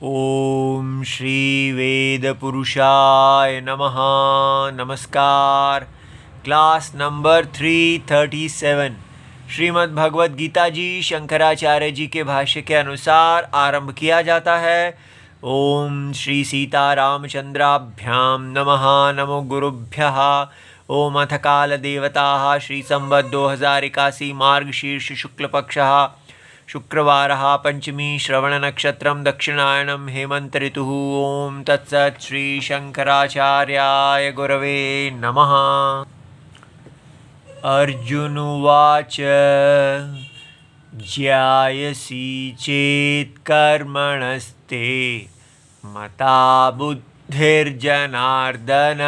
ओम श्री वेद पुरुषाय नमः। नमस्कार। क्लास नंबर 337 श्रीमद् भगवद गीता जी शंकराचार्य जी के भाष्य के अनुसार आरंभ किया जाता है। ओम श्री सीतारामचंद्राभ्याम नमः। नमो गुरुभ्यः। ओम अथ काल देवता श्री संवत् 2081 मार्गशीर्ष शुक्ल पक्षः शुक्रवारः पंचमी श्रवण नक्षत्रम दक्षिणायनम हेमंत ऋतुः। ओम तत्सत् श्री शंकराचार्याय गुरवे नमः। अर्जुन उवाच ज्यायसि चेत् कर्मणस्ते मता बुद्धिर्जनार्दन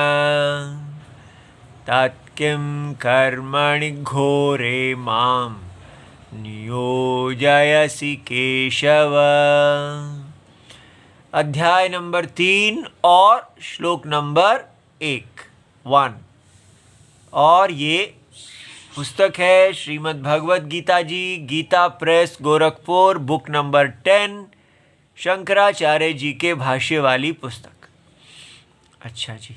तत्किं कर्मणि घोरे मां नियोजयसि केशव। अध्याय नंबर 3 और श्लोक नंबर 1। और ये पुस्तक है Shrimad Bhagavad Gita ji, Gita press Gorakhpur, book number 10, Shankaracharya ji के भाष्य वाली पुस्तक। अच्छा जी,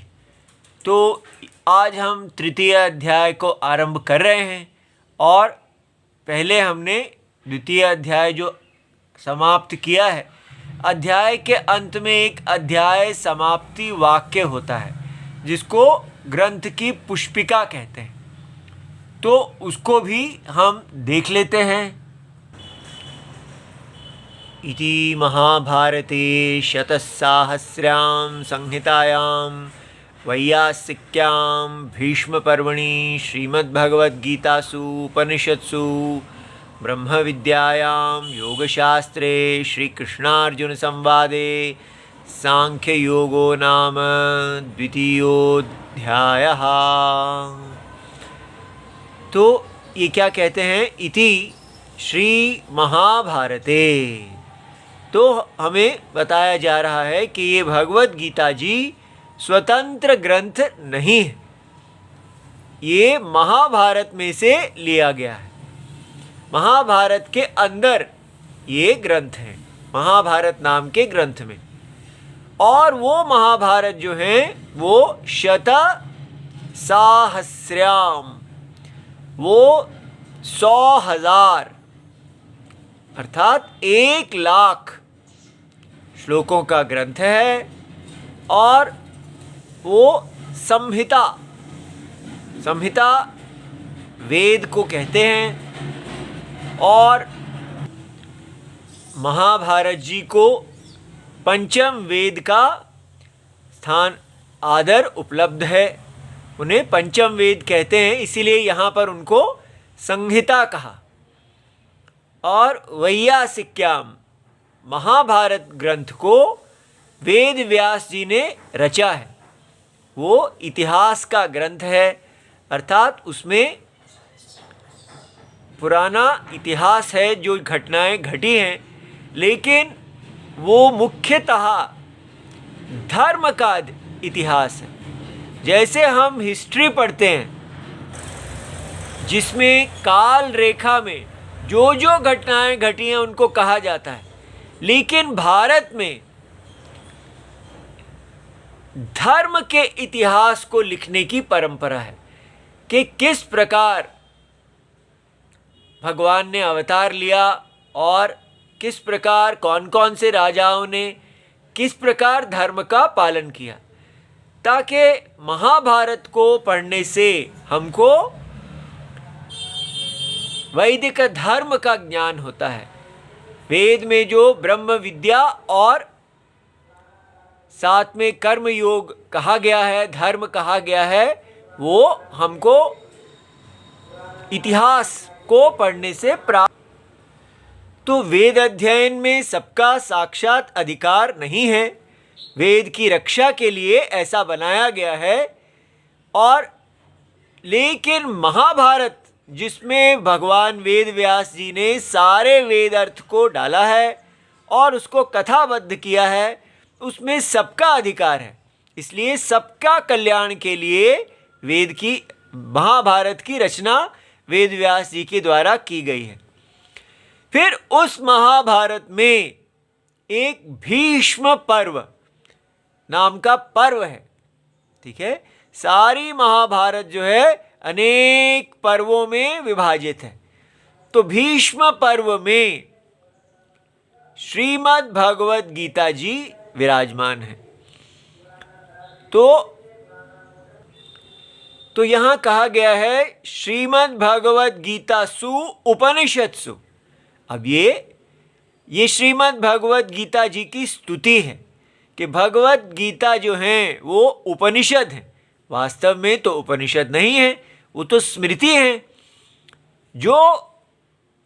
तो आज हम तृतीय अध्याय को आरंभ कर रहे हैं और पहले हमने द्वितीय अध्याय जो समाप्त किया है। अध्याय के अंत में एक अध्याय समाप्ति वाक्य होता है जिसको ग्रंथ की पुष्पिका कहते हैं, तो उसको भी हम देख लेते हैं। इति महाभारते शतसाहस्र्यां संहितायां वैयासिक्यां भीष्मपर्वणि श्रीमद्भगवद्गीतासु उपनिषत्सु ब्रह्मविद्यायां योगशास्त्रे श्रीकृष्णार्जुनसंवादे सांख्ययोगो नाम द्वितीयोऽध्यायः। तो ये क्या कहते हैं? इति श्री महाभारते। तो हमें बताया जा रहा है कि ये भगवद गीता जी स्वतंत्र ग्रंथ नहीं है, ये महाभारत में से लिया गया है। महाभारत के अंदर ये ग्रंथ है, महाभारत नाम के ग्रंथ में। और वो महाभारत जो है वो शत साहस्र्याम, वो 100,000 अर्थात 1,00,000 श्लोकों का ग्रंथ है। और वो संहिता वेद को कहते हैं। और महाभारत जी को पंचम वेद का स्थान आदर उपलब्ध है, उन्हें पंचम वेद कहते हैं, इसीलिए यहाँ पर उनको संहिता कहा। और वैयासिक्याम, महाभारत ग्रंथ को वेद व्यास जी ने रचा है। वो इतिहास का ग्रंथ है, अर्थात उसमें पुराना इतिहास है, जो घटनाएं घटी हैं, लेकिन वो मुख्यतः धर्म का इतिहास है। जैसे हम हिस्ट्री पढ़ते हैं जिसमें काल रेखा में जो जो घटनाएं घटी हैं उनको कहा जाता है, लेकिन भारत में धर्म के इतिहास को लिखने की परंपरा है कि किस प्रकार भगवान ने अवतार लिया और किस प्रकार कौन कौन से राजाओं ने किस प्रकार धर्म का पालन किया, ताकि महाभारत को पढ़ने से हमको वैदिक धर्म का ज्ञान होता है। वेद में जो ब्रह्म विद्या और साथ में कर्म योग कहा गया है, धर्म कहा गया है, वो हमको इतिहास को पढ़ने से प्राप्त। तो वेद अध्ययन में सबका साक्षात अधिकार नहीं है, वेद की रक्षा के लिए ऐसा बनाया गया है। और लेकिन महाभारत जिसमें भगवान वेद व्यास जी ने सारे वेद अर्थ को डाला है और उसको कथाबद्ध किया है, उसमें सबका अधिकार है। इसलिए सबका कल्याण के लिए वेद की महाभारत की रचना वेद व्यास जी के द्वारा की गई है। फिर उस महाभारत में एक भीष्म पर्व नाम का पर्व है। ठीक है, सारी महाभारत जो है अनेक पर्वों में विभाजित है। तो भीष्म पर्व में श्रीमद् भगवत गीता जी विराजमान है। तो यहां कहा गया है श्रीमद् भगवत गीता सु उपनिषत्सु। अब ये श्रीमद् भगवत गीता जी की स्तुति है कि भगवत गीता जो है वो उपनिषद है। वास्तव में तो उपनिषद नहीं है, वो तो स्मृति है। जो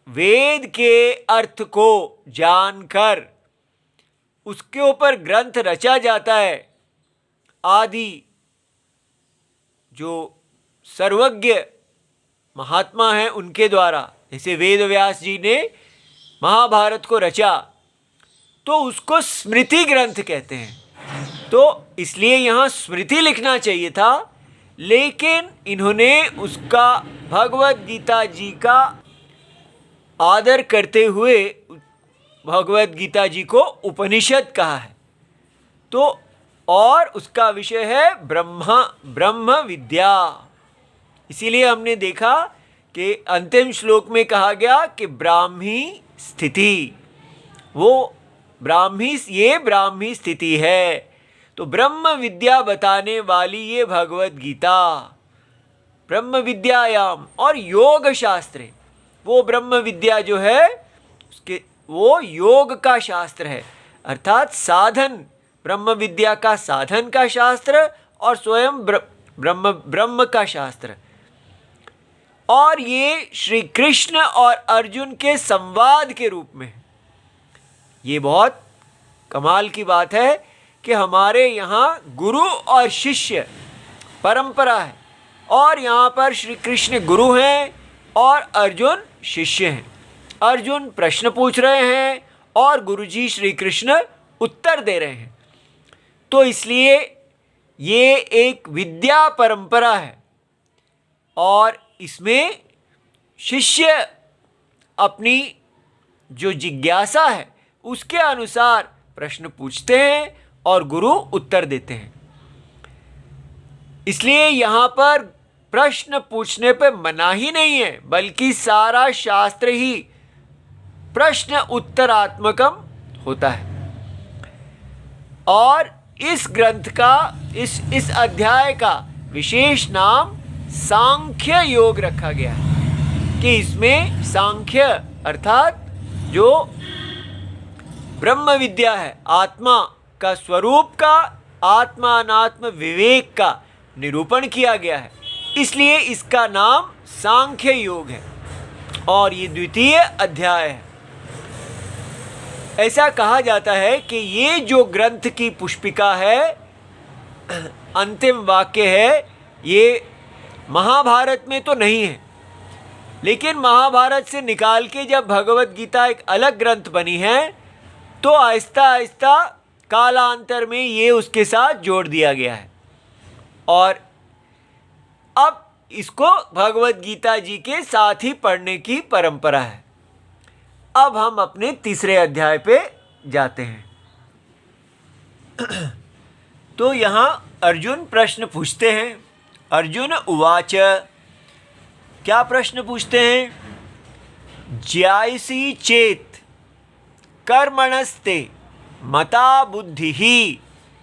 वेद के अर्थ को जानकर उसके ऊपर ग्रंथ रचा जाता है, आदि जो सर्वज्ञ महात्मा हैं उनके द्वारा, जैसे वेद व्यास जी ने महाभारत को रचा, तो उसको स्मृति ग्रंथ कहते हैं। तो इसलिए यहाँ स्मृति लिखना चाहिए था, लेकिन इन्होंने उसका भगवत गीता जी का आदर करते हुए भगवत गीता जी को उपनिषद कहा है। तो और उसका विषय है ब्रह्म विद्या। इसीलिए हमने देखा कि अंतिम श्लोक में कहा गया कि ब्राह्मी स्थिति, ये ब्राह्मी स्थिति है। तो ब्रह्म विद्या बताने वाली ये भगवत गीता ब्रह्म विद्यायाम और योग शास्त्रे, वो ब्रह्म विद्या जो है वो योग का शास्त्र है, अर्थात साधन, ब्रह्म विद्या का साधन का शास्त्र और स्वयं ब्रह्म का शास्त्र। और ये श्री कृष्ण और अर्जुन के संवाद के रूप में। ये बहुत कमाल की बात है कि हमारे यहाँ गुरु और शिष्य परंपरा है, और यहाँ पर श्री कृष्ण गुरु हैं और अर्जुन शिष्य हैं। अर्जुन प्रश्न पूछ रहे हैं और गुरुजी श्री कृष्ण उत्तर दे रहे हैं। तो इसलिए ये एक विद्या परंपरा है, और इसमें शिष्य अपनी जो जिज्ञासा है उसके अनुसार प्रश्न पूछते हैं और गुरु उत्तर देते हैं। इसलिए यहाँ पर प्रश्न पूछने पे मनाही नहीं है, बल्कि सारा शास्त्र ही प्रश्न उत्तरात्मकम होता है। और इस ग्रंथ का, इस अध्याय का विशेष नाम सांख्य योग रखा गया है कि इसमें सांख्य अर्थात जो ब्रह्म विद्या है, आत्मा का स्वरूप का, आत्मा अनात्म विवेक का निरूपण किया गया है। इसलिए इसका नाम सांख्य योग है और ये द्वितीय अध्याय है। ऐसा कहा जाता है कि ये जो ग्रंथ की पुष्पिका है, अंतिम वाक्य है, ये महाभारत में तो नहीं है, लेकिन महाभारत से निकाल के जब भगवत गीता एक अलग ग्रंथ बनी है तो आहिस्ता आहिस्ता कालांतर में ये उसके साथ जोड़ दिया गया है, और अब इसको भगवत गीता जी के साथ ही पढ़ने की परंपरा है। अब हम अपने तीसरे अध्याय पे जाते हैं। तो यहाँ अर्जुन प्रश्न पूछते हैं। अर्जुन उवाच, क्या प्रश्न पूछते हैं? ज्यायसी चेत कर्मणस्ते मता बुद्धि ही,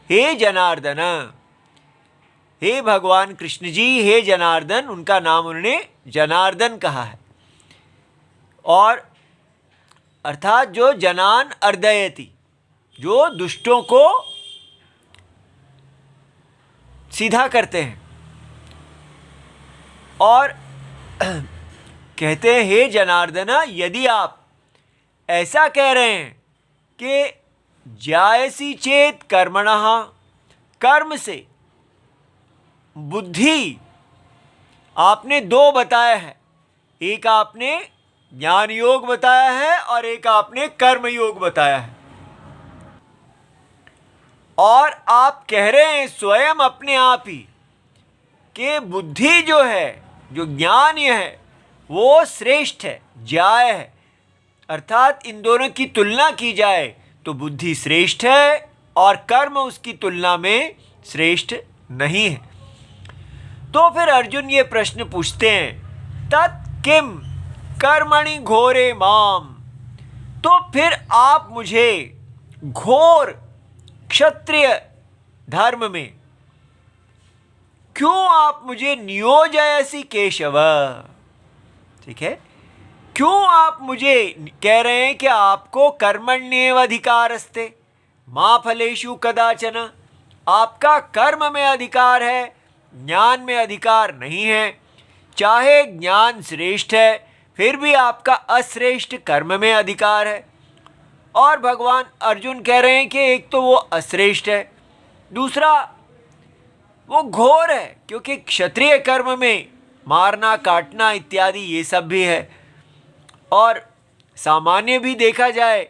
हे जनार्दन। हे भगवान कृष्ण जी, हे जनार्दन, उनका नाम उन्होंने जनार्दन कहा है, और अर्थात जो जनान अर्दयति, जो दुष्टों को सीधा करते हैं। और कहते हैं, हे जनार्दन, यदि आप ऐसा कह रहे हैं कि जायसी चेत कर्मणः, कर्म से बुद्धि, आपने दो बताया है, एक आपने ज्ञान योग बताया है और एक आपने कर्म योग बताया है, और आप कह रहे हैं स्वयं अपने आप ही कि बुद्धि जो है, जो ज्ञान है, वो श्रेष्ठ है, ज्याय है। अर्थात इन दोनों की तुलना की जाए तो बुद्धि श्रेष्ठ है और कर्म उसकी तुलना में श्रेष्ठ नहीं है। तो फिर अर्जुन ये प्रश्न पूछते हैं, तत् किम कर्मणि घोरे माम, तो फिर आप मुझे घोर क्षत्रिय धर्म में क्यों आप मुझे नियोजयसि केशव, ठीक है, क्यों आप मुझे कह रहे हैं कि आपको कर्मण्येव अधिकारस्ते मा फलेषु कदाचन, आपका कर्म में अधिकार है, ज्ञान में अधिकार नहीं है। चाहे ज्ञान श्रेष्ठ है फिर भी आपका अश्रेष्ठ कर्म में अधिकार है। और भगवान अर्जुन कह रहे हैं कि एक तो वो अश्रेष्ठ है, दूसरा वो घोर है, क्योंकि क्षत्रिय कर्म में मारना काटना इत्यादि ये सब भी है। और सामान्य भी देखा जाए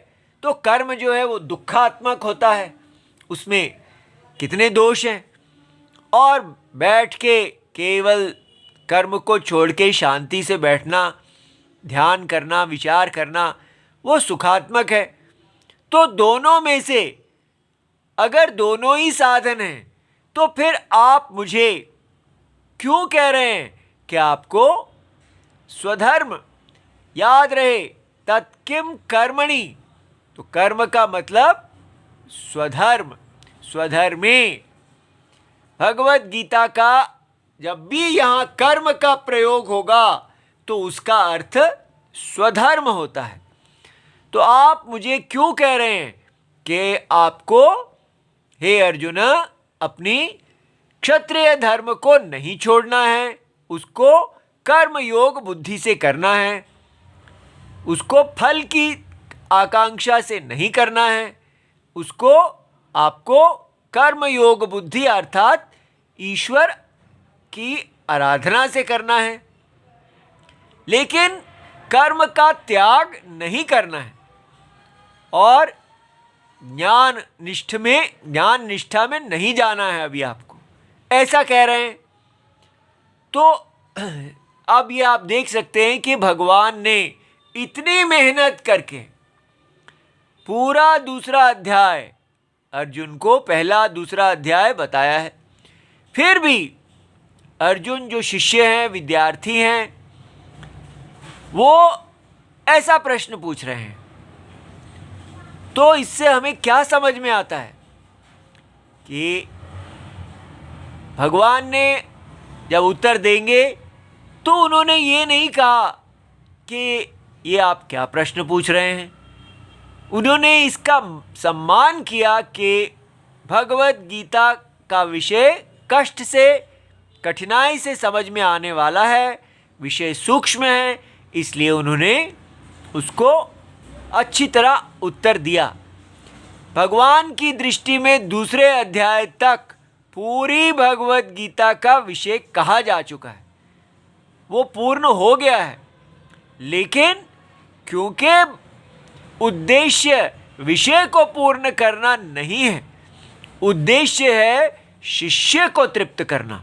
तो कर्म जो है वो दुखात्मक होता है, उसमें कितने दोष हैं। और बैठ के केवल कर्म को छोड़ के शांति से बैठना, ध्यान करना, विचार करना, वो सुखात्मक है। तो दोनों में से अगर दोनों ही साधन हैं तो फिर आप मुझे क्यों कह रहे हैं कि आपको स्वधर्म, याद रहे तत्किम कर्मणि, तो कर्म का मतलब स्वधर्म, स्वधर्मे। भगवत गीता का जब भी यहाँ कर्म का प्रयोग होगा तो उसका अर्थ स्वधर्म होता है। तो आप मुझे क्यों कह रहे हैं कि आपको, हे अर्जुन, अपनी क्षत्रिय धर्म को नहीं छोड़ना है, उसको कर्म योग बुद्धि से करना है, उसको फल की आकांक्षा से नहीं करना है, उसको आपको कर्म योग बुद्धि अर्थात ईश्वर की आराधना से करना है, लेकिन कर्म का त्याग नहीं करना है और ज्ञान निष्ठा में नहीं जाना है अभी आपको, ऐसा कह रहे हैं। तो अब ये आप देख सकते हैं कि भगवान ने इतनी मेहनत करके पूरा दूसरा अध्याय अर्जुन को, पहला दूसरा अध्याय बताया है, फिर भी अर्जुन जो शिष्य हैं, विद्यार्थी हैं, वो ऐसा प्रश्न पूछ रहे हैं। तो इससे हमें क्या समझ में आता है कि भगवान ने जब उत्तर देंगे तो उन्होंने ये नहीं कहा कि ये आप क्या प्रश्न पूछ रहे हैं, उन्होंने इसका सम्मान किया कि भगवत गीता का विषय कष्ट से, कठिनाई से समझ में आने वाला है, विषय सूक्ष्म है, इसलिए उन्होंने उसको अच्छी तरह उत्तर दिया। भगवान की दृष्टि में दूसरे अध्याय तक पूरी भगवत गीता का विषय कहा जा चुका है, वो पूर्ण हो गया है। लेकिन क्योंकि उद्देश्य विषय को पूर्ण करना नहीं है, उद्देश्य है शिष्य को तृप्त करना,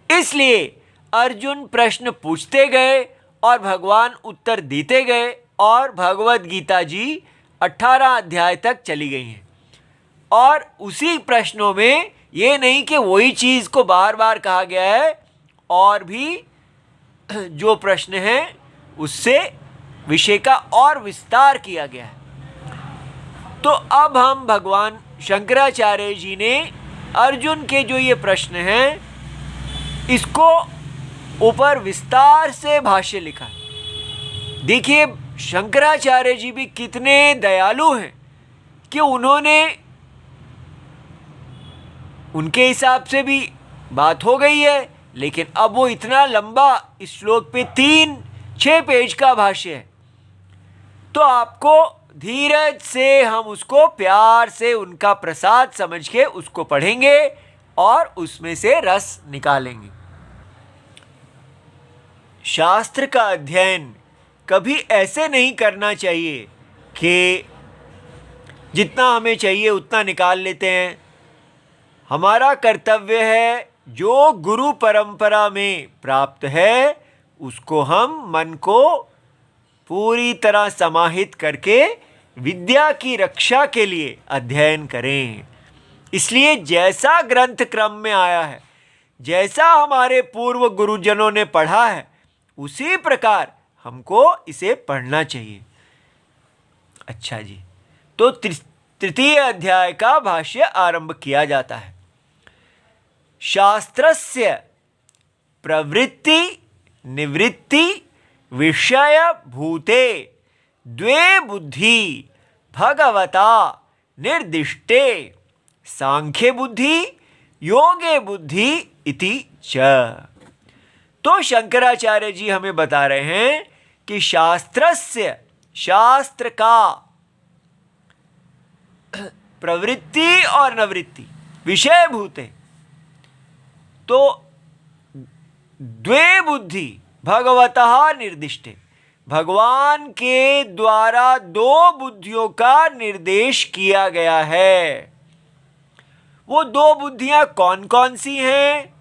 इसलिए अर्जुन प्रश्न पूछते गए और भगवान उत्तर देते गए और भगवत गीता जी 18 अध्याय तक चली गई हैं। और उसी प्रश्नों में ये नहीं कि वही चीज़ को बार बार कहा गया है, और भी जो प्रश्न हैं उससे विषय का और विस्तार किया गया है। तो अब हम भगवान शंकराचार्य जी ने अर्जुन के जो ये प्रश्न हैं इसको ऊपर विस्तार से भाष्य लिखा है। देखिए शंकराचार्य जी भी कितने दयालु हैं कि उन्होंने, उनके हिसाब से भी बात हो गई है, लेकिन अब वो इतना लंबा इस श्लोक पे 3-6 पेज का भाष्य है, तो आपको धीरज से हम उसको प्यार से उनका प्रसाद समझ के उसको पढ़ेंगे और उसमें से रस निकालेंगे। शास्त्र का अध्ययन कभी ऐसे नहीं करना चाहिए कि जितना हमें चाहिए उतना निकाल लेते हैं। हमारा कर्तव्य है जो गुरु परंपरा में प्राप्त है उसको हम मन को पूरी तरह समाहित करके विद्या की रक्षा के लिए अध्ययन करें। इसलिए जैसा ग्रंथ क्रम में आया है, जैसा हमारे पूर्व गुरुजनों ने पढ़ा है, उसी प्रकार हमको इसे पढ़ना चाहिए। अच्छा जी, तो तृतीय अध्याय का भाष्य आरंभ किया जाता है। शास्त्रस्य प्रवृत्ति निवृत्ति विषय भूते द्वे बुद्धि भगवता निर्दिष्टे सांख्य बुद्धि योगे बुद्धि इति च। तो शंकराचार्य जी हमें बता रहे हैं कि शास्त्रस्य, शास्त्र का, प्रवृत्ति और निवृत्ति विषय भूते, तो द्वे बुद्धि भगवतः निर्दिष्टे, भगवान के द्वारा दो बुद्धियों का निर्देश किया गया है। वो दो बुद्धियां कौन कौन सी हैं?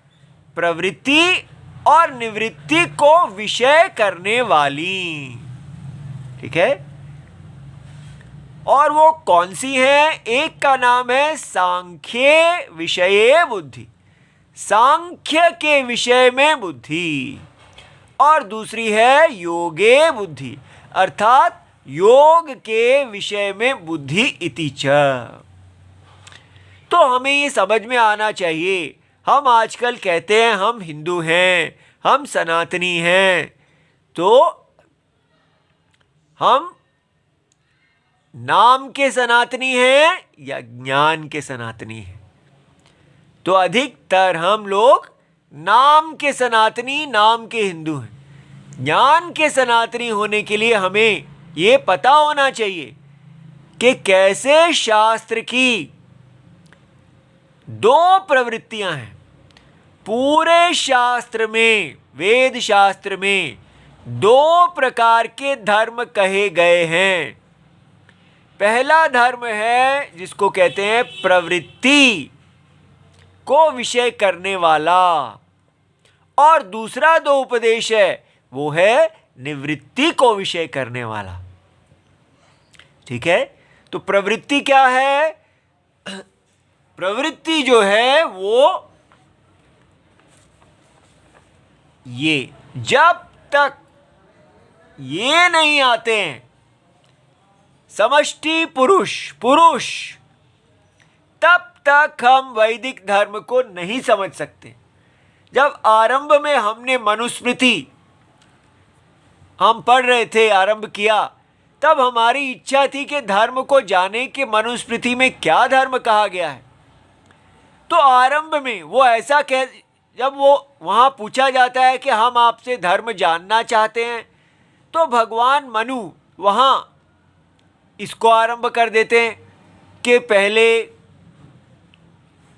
प्रवृत्ति और निवृत्ति को विषय करने वाली। ठीक है, और वो कौन सी है? एक का नाम है सांख्य विषये बुद्धि, सांख्य के विषय में बुद्धि, और दूसरी है योगे बुद्धि, अर्थात योग के विषय में बुद्धि इति च। तो हमें ये समझ में आना चाहिए। हम आजकल कहते हैं हम हिंदू हैं, हम सनातनी हैं, तो हम नाम के सनातनी हैं या ज्ञान के सनातनी हैं? तो अधिकतर हम लोग नाम के सनातनी, नाम के हिंदू हैं। ज्ञान के सनातनी होने के लिए हमें ये पता होना चाहिए कि कैसे शास्त्र की दो प्रवृत्तियां हैं। पूरे शास्त्र में, वेद शास्त्र में दो प्रकार के धर्म कहे गए हैं। पहला धर्म है जिसको कहते हैं प्रवृत्ति को विषय करने वाला, और दूसरा दो उपदेश है वो है निवृत्ति को विषय करने वाला। ठीक है, तो प्रवृत्ति क्या है? प्रवृत्ति जो है वो ये, जब तक ये नहीं आते हैं समष्टि पुरुष, तब तक हम वैदिक धर्म को नहीं समझ सकते। जब आरंभ में हमने मनुस्मृति हम पढ़ रहे थे, आरंभ किया, तब हमारी इच्छा थी कि धर्म को जाने कि मनुस्मृति में क्या धर्म कहा गया है। तो आरंभ में वो ऐसा कह, जब वो वहाँ पूछा जाता है कि हम आपसे धर्म जानना चाहते हैं, तो भगवान मनु वहाँ इसको आरंभ कर देते हैं कि पहले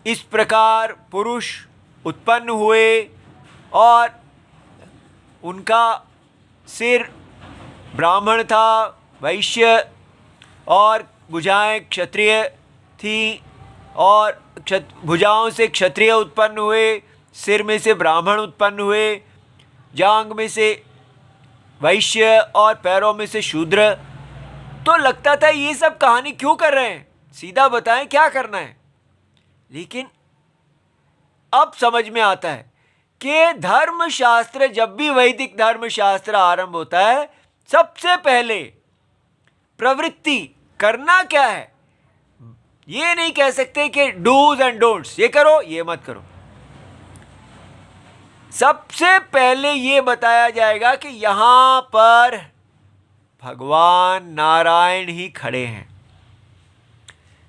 इस प्रकार पुरुष उत्पन्न हुए और उनका सिर ब्राह्मण था, वैश्य, और भुजाएं क्षत्रिय थी, और भुजाओं से क्षत्रिय उत्पन्न हुए, सिर में से ब्राह्मण उत्पन्न हुए, जांघ में से वैश्य और पैरों में से शूद्र। तो लगता था ये सब कहानी क्यों कर रहे हैं, सीधा बताएं क्या करना है। लेकिन अब समझ में आता है कि धर्मशास्त्र, जब भी वैदिक धर्मशास्त्र आरंभ होता है, सबसे पहले प्रवृत्ति करना क्या है, ये नहीं कह सकते कि डूज एंड डोंट्स, ये करो ये मत करो। सबसे पहले ये बताया जाएगा कि यहां पर भगवान नारायण ही खड़े हैं।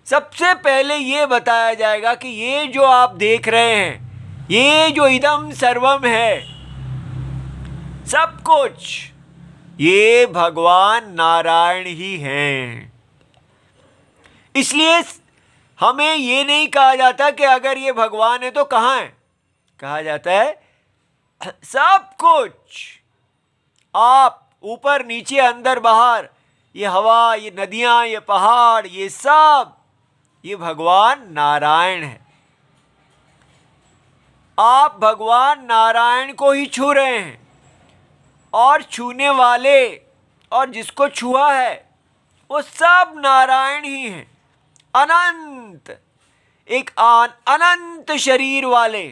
सबसे पहले ये बताया जाएगा कि ये जो आप देख रहे हैं, ये जो इदम सर्वम है, सब कुछ ये भगवान नारायण ही हैं। इसलिए हमें ये नहीं कहा जाता कि अगर ये भगवान है तो कहाँ है, कहा जाता है सब कुछ, आप ऊपर नीचे अंदर बाहर, ये हवा, ये नदियां, ये पहाड़, ये सब ये भगवान नारायण है। आप भगवान नारायण को ही छू रहे हैं, और छूने वाले और जिसको छुआ है वो सब नारायण ही हैं। अनंत, एक अनंत शरीर वाले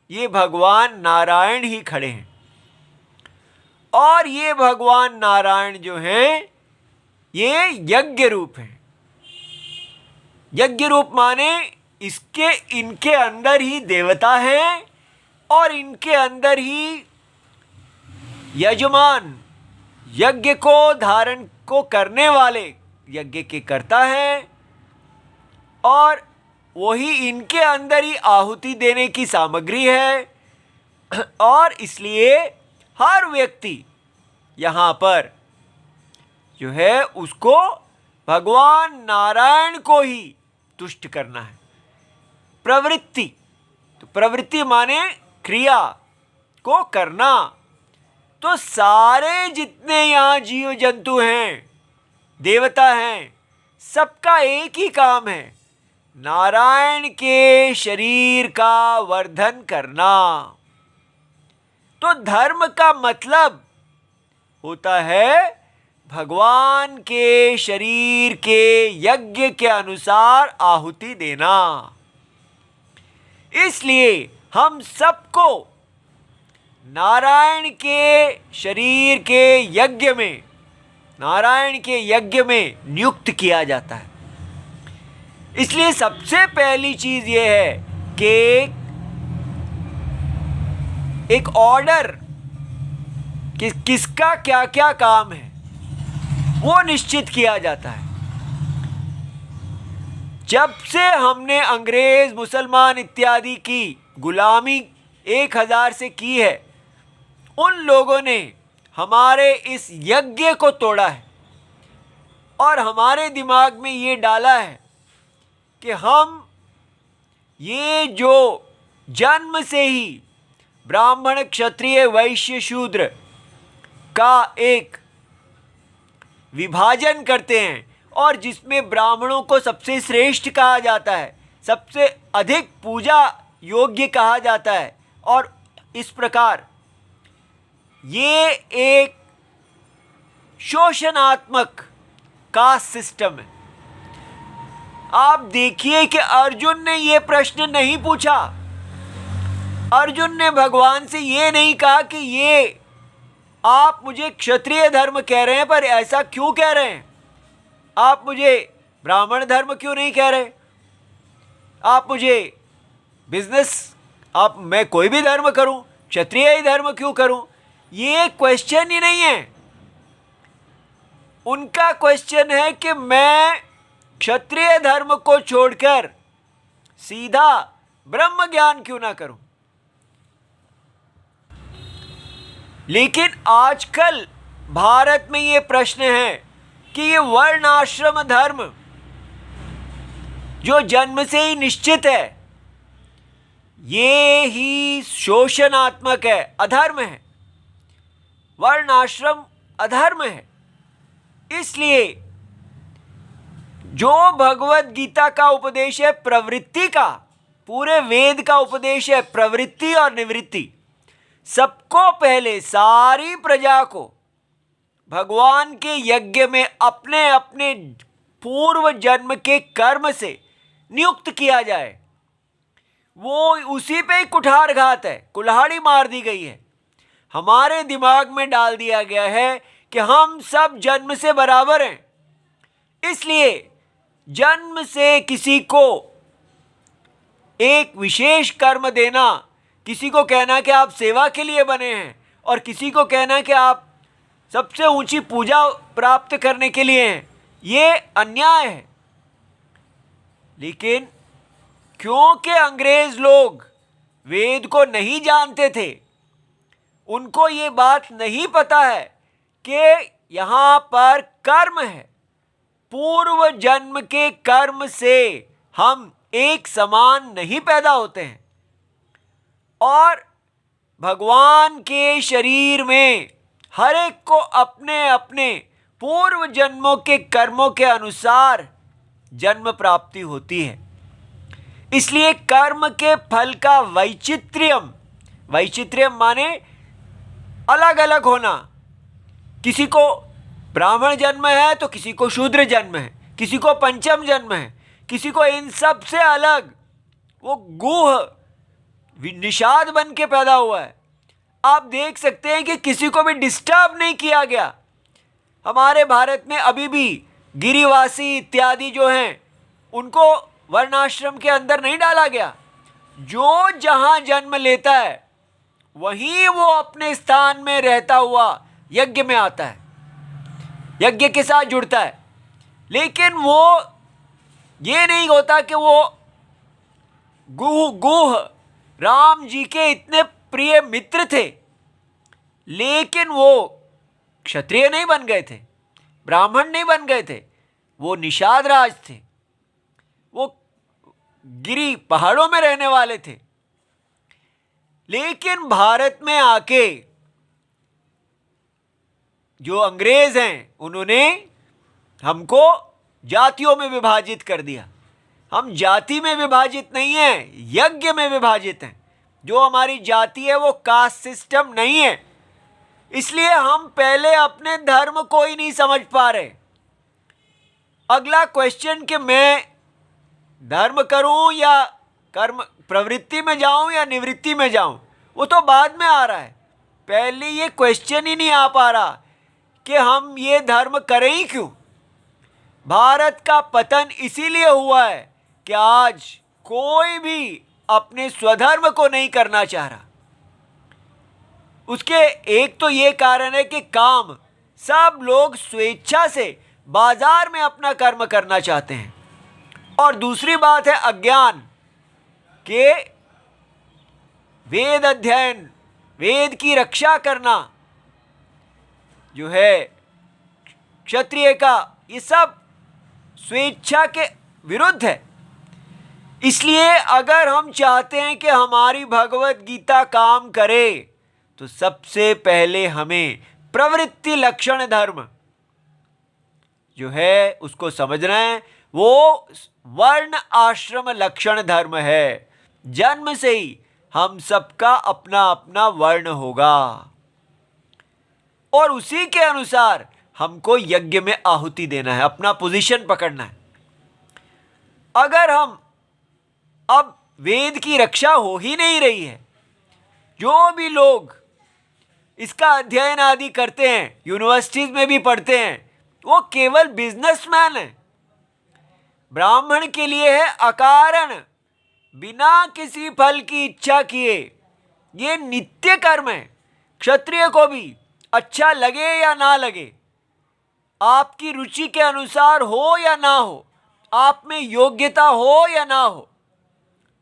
ये भगवान नारायण ही खड़े हैं। और ये भगवान नारायण जो हैं ये यज्ञ रूप हैं। यज्ञ रूप माने इनके अंदर ही देवता हैं और इनके अंदर ही यजमान, यज्ञ को धारण को करने वाले यज्ञ के कर्ता हैं, और वही इनके अंदर ही आहुति देने की सामग्री है। और इसलिए हर व्यक्ति यहाँ पर जो है उसको भगवान नारायण को ही तुष्ट करना है। प्रवृत्ति, तो प्रवृत्ति माने क्रिया को करना। तो सारे जितने यहाँ जीव जंतु हैं, देवता हैं, सबका एक ही काम है, नारायण के शरीर का वर्धन करना। तो धर्म का मतलब होता है भगवान के शरीर के यज्ञ के अनुसार आहुति देना। इसलिए हम सबको नारायण के शरीर के यज्ञ में, नारायण के यज्ञ में नियुक्त किया जाता है। इसलिए सबसे पहली चीज यह है कि एक ऑर्डर किसका क्या क्या काम है वो निश्चित किया जाता है। जब से हमने अंग्रेज, मुसलमान इत्यादि की गुलामी 1000 से की है, उन लोगों ने हमारे इस यज्ञ को तोड़ा है और हमारे दिमाग में ये डाला है कि हम ये जो जन्म से ही ब्राह्मण, क्षत्रिय, वैश्य, शूद्र का एक विभाजन करते हैं और जिसमें ब्राह्मणों को सबसे श्रेष्ठ कहा जाता है, सबसे अधिक पूजा योग्य कहा जाता है, और इस प्रकार ये एक शोषणात्मक कास्ट सिस्टम है। आप देखिए कि अर्जुन ने ये प्रश्न नहीं पूछा। अर्जुन ने भगवान से ये नहीं कहा कि ये आप मुझे क्षत्रिय धर्म कह रहे हैं, पर ऐसा क्यों कह रहे हैं? आप मुझे ब्राह्मण धर्म क्यों नहीं कह रहे? आप मुझे बिजनेस, मैं कोई भी धर्म करूं, क्षत्रिय ही धर्म क्यों करूं? ये क्वेश्चन ही नहीं है। उनका क्वेश्चन है कि मैं क्षत्रिय धर्म को छोड़कर सीधा ब्रह्म ज्ञान क्यों ना करूं? लेकिन आजकल भारत में ये प्रश्न है कि ये वर्ण आश्रम धर्म जो जन्म से ही निश्चित है, ये ही शोषणात्मक है, अधर्म है। वर्ण आश्रम अधर्म है। इसलिए जो भगवत गीता का उपदेश है प्रवृत्ति का, पूरे वेद का उपदेश है प्रवृत्ति और निवृत्ति, सबको पहले सारी प्रजा को भगवान के यज्ञ में अपने अपने पूर्व जन्म के कर्म से नियुक्त किया जाए। वो उसी पे ही कुठारघात है, कुल्हाड़ी मार दी गई है। हमारे दिमाग में डाल दिया गया है कि हम सब जन्म से बराबर हैं। इसलिए जन्म से किसी को एक विशेष कर्म देना, किसी को कहना कि आप सेवा के लिए बने हैं, और किसी को कहना कि आप सबसे ऊंची पूजा प्राप्त करने के लिए हैं, ये अन्याय है। लेकिन क्योंकि अंग्रेज लोग वेद को नहीं जानते थे, उनको ये बात नहीं पता है कि यहाँ पर कर्म है, पूर्व जन्म के कर्म से हम एक समान नहीं पैदा होते हैं। और भगवान के शरीर में हर एक को अपने अपने पूर्व जन्मों के कर्मों के अनुसार जन्म प्राप्ति होती है। इसलिए कर्म के फल का वैचित्र्यम, वैचित्र्यम माने अलग अलग होना। किसी को ब्राह्मण जन्म है तो किसी को शूद्र जन्म है, किसी को पंचम जन्म है, किसी को इन सब से अलग वो गुह निषाद बन के पैदा हुआ है। आप देख सकते हैं कि किसी को भी डिस्टर्ब नहीं किया गया। हमारे भारत में अभी भी गिरिवासी इत्यादि जो हैं उनको वर्णाश्रम के अंदर नहीं डाला गया। जो जहां जन्म लेता है वहीं वो अपने स्थान में रहता हुआ यज्ञ में आता है, यज्ञ के साथ जुड़ता है। लेकिन वो ये नहीं होता कि वो गुह राम जी के इतने प्रिय मित्र थे, लेकिन वो क्षत्रिय नहीं बन गए थे, ब्राह्मण नहीं बन गए थे, वो निषाद राज थे, वो गिरी पहाड़ों में रहने वाले थे। लेकिन भारत में आके जो अंग्रेज हैं उन्होंने हमको जातियों में विभाजित कर दिया। हम जाति में विभाजित नहीं हैं, यज्ञ में विभाजित हैं। जो हमारी जाति है वो कास्ट सिस्टम नहीं है, इसलिए हम पहले अपने धर्म को ही नहीं समझ पा रहे। अगला क्वेश्चन कि मैं धर्म करूं या कर्म प्रवृत्ति में जाऊं या निवृत्ति में जाऊं, वो तो बाद में आ रहा है। पहले ये क्वेश्चन ही नहीं आ पा रहा कि हम ये धर्म करें ही क्यों। भारत का पतन इसीलिए हुआ है कि आज कोई भी अपने स्वधर्म को नहीं करना चाह रहा। उसके एक तो ये कारण है कि काम, सब लोग स्वेच्छा से बाजार में अपना कर्म करना चाहते हैं, और दूसरी बात है अज्ञान के वेद अध्ययन, वेद की रक्षा करना जो है क्षत्रिय का, ये सब स्वेच्छा के विरुद्ध है। इसलिए अगर हम चाहते हैं कि हमारी भगवत गीता काम करे तो सबसे पहले हमें प्रवृत्ति लक्षण धर्म जो है उसको समझना है। वो वर्ण आश्रम लक्षण धर्म है। जन्म से ही हम सबका अपना अपना वर्ण होगा और उसी के अनुसार हमको यज्ञ में आहुति देना है, अपना पोजीशन पकड़ना है। अगर हम अब वेद की रक्षा हो ही नहीं रही है, जो भी लोग इसका अध्ययन आदि करते हैं, यूनिवर्सिटीज में भी पढ़ते हैं, वो केवल बिजनेसमैन है। ब्राह्मण के लिए है अकारण, बिना किसी फल की इच्छा किए, ये नित्य कर्म है। क्षत्रिय को भी अच्छा लगे या ना लगे, आपकी रुचि के अनुसार हो या ना हो, आप में योग्यता हो या ना हो,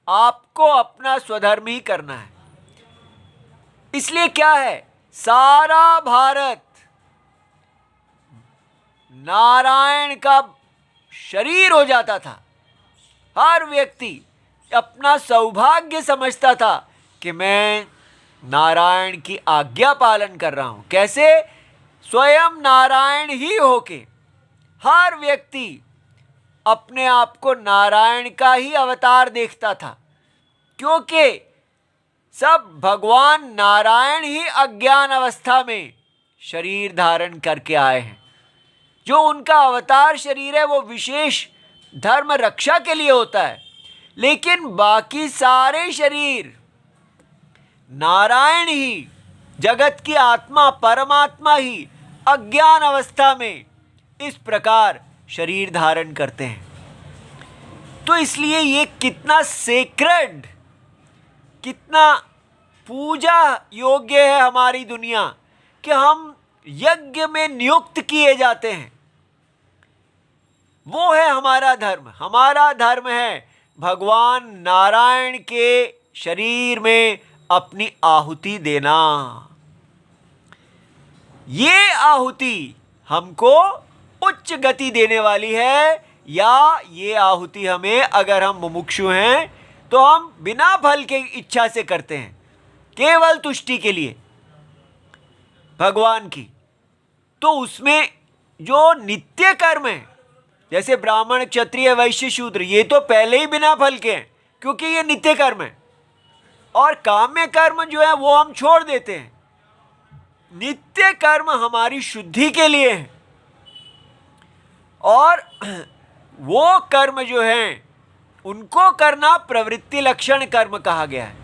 आपको अपना स्वधर्म ही करना है। इसलिए क्या है, सारा भारत नारायण का शरीर हो जाता था। हर व्यक्ति अपना सौभाग्य समझता था कि मैं नारायण की आज्ञा पालन कर रहा हूं। कैसे? स्वयं नारायण ही होके हर व्यक्ति अपने आप को नारायण का ही अवतार देखता था, क्योंकि सब भगवान नारायण ही अज्ञान अवस्था में शरीर धारण करके आए हैं। जो उनका अवतार शरीर है वो विशेष धर्म रक्षा के लिए होता है, लेकिन बाकी सारे शरीर नारायण ही, जगत की आत्मा परमात्मा ही अज्ञान अवस्था में इस प्रकार शरीर धारण करते हैं। तो इसलिए ये कितना सेक्रेड, कितना पूजा योग्य है हमारी दुनिया कि हम यज्ञ में नियुक्त किए जाते हैं। वो है हमारा धर्म। हमारा धर्म है भगवान नारायण के शरीर में अपनी आहुति देना। ये आहुति हमको उच्च गति देने वाली है, या ये आहुति हमें, अगर हम मुमुक्षु हैं तो हम बिना फल के इच्छा से करते हैं, केवल तुष्टि के लिए भगवान की। तो उसमें जो नित्य कर्म है, जैसे ब्राह्मण, क्षत्रिय, वैश्य, शूद्र, ये तो पहले ही बिना फल के हैं क्योंकि ये नित्य कर्म है। और काम्य कर्म जो है वो हम छोड़ देते हैं। नित्य कर्म हमारी शुद्धि के लिए है, और वो कर्म जो हैं उनको करना प्रवृत्ति लक्षण कर्म कहा गया है,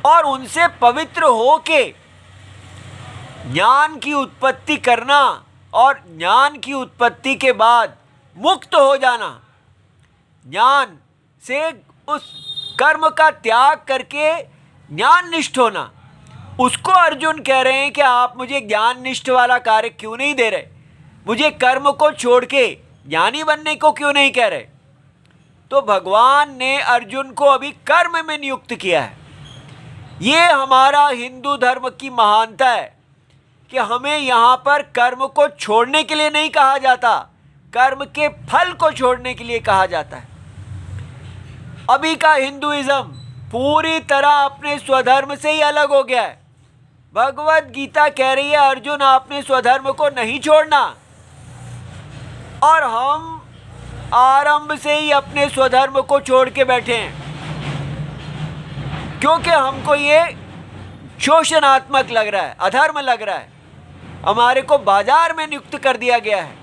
और उनसे पवित्र होके ज्ञान की उत्पत्ति करना और ज्ञान की उत्पत्ति के बाद मुक्त हो जाना, ज्ञान से उस कर्म का त्याग करके ज्ञान निष्ठ होना, उसको अर्जुन कह रहे हैं कि आप मुझे ज्ञान निष्ठ वाला कार्य क्यों नहीं दे रहे, मुझे कर्म को छोड़ के ज्ञानी बनने को क्यों नहीं कह रहे। तो भगवान ने अर्जुन को अभी कर्म में नियुक्त किया है। ये हमारा हिंदू धर्म की महानता है कि हमें यहाँ पर कर्म को छोड़ने के लिए नहीं कहा जाता, कर्म के फल को छोड़ने के लिए कहा जाता है। अभी का हिंदुइज्म पूरी तरह अपने स्वधर्म से ही अलग हो गया है। भगवत गीता कह रही है अर्जुन आपने स्वधर्म को नहीं छोड़ना, और हम आरंभ से ही अपने स्वधर्म को छोड़ के बैठे हैं, क्योंकि हमको ये शोषणात्मक लग रहा है, अधर्म लग रहा है, हमारे को बाजार में नियुक्त कर दिया गया है।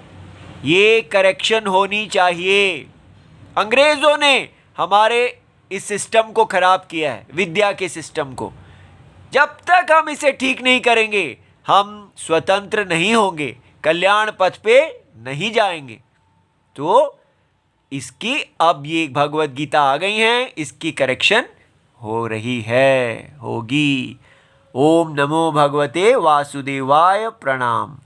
ये करेक्शन होनी चाहिए। अंग्रेजों ने हमारे इस सिस्टम को खराब किया है, विद्या के सिस्टम को। जब तक हम इसे ठीक नहीं करेंगे हम स्वतंत्र नहीं होंगे, कल्याण पथ पे नहीं जाएंगे। तो इसकी अब ये भगवत गीता आ गई हैं, इसकी करेक्शन हो रही है, होगी। ओम नमो भगवते वासुदेवाय। प्रणाम।